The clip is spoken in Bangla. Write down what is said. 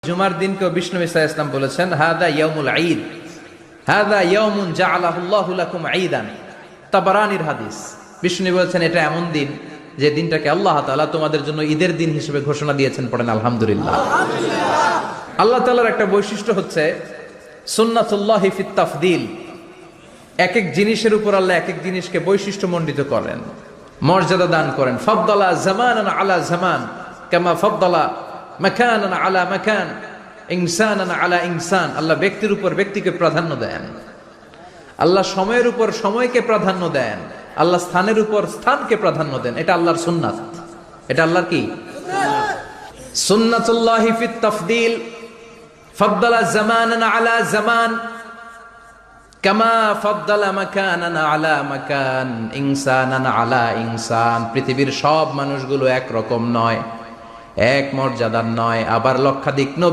জুমার দিনকে বিষ্ণু ঈসা ইসলাম বলেছেন হাদা ইয়াউমুল ঈদ, হাদা ইয়াউমুন জাআলাহুল্লাহু লাকুম ঈদান। তাবারানির হাদিস। বিষ্ণু বলেছেন এটা এমন দিন যে দিনটাকে আল্লাহ তাআলা তোমাদের জন্য ঈদের দিন হিসেবে ঘোষণা দিয়েছেন। পড়েন আলহামদুলিল্লাহ। আল্লাহ তাআলার একটা বৈশিষ্ট্য হচ্ছে সুন্নাতুল্লাহি ফিত তাফদীল। এক এক জিনিসের উপর আল্লাহ এক এক জিনিসকে বৈশিষ্ট্যমণ্ডিত করেন, মর্যাদা দান করেন। ফাদ্দালা জামানান আলা জামান কামা ফাদ্দালা মাকানান আলা মাকান, ইনসানান আলা ইনসান। আল্লাহ ব্যক্তির উপর ব্যক্তিকে প্রাধান্য দেন, আল্লাহ সময়ের উপর সময়কে প্রাধান্য দেন, আল্লাহ স্থানের উপর স্থানকে প্রাধান্য দেন। এটা আল্লাহর সুন্নাত। এটা আল্লাহর কি সুন্নাতুল্লাহি ফিত তাফদীল। ফাদ্দালা জামানান আলা জামান কামা ফাদ্দালা মাকানান আলা মাকান, ইনসানান আলা ইনসান। পৃথিবীর সব মানুষগুলো এক রকম নয়, এক মর্যাদার নয়। আবার লক্ষাধিক নবী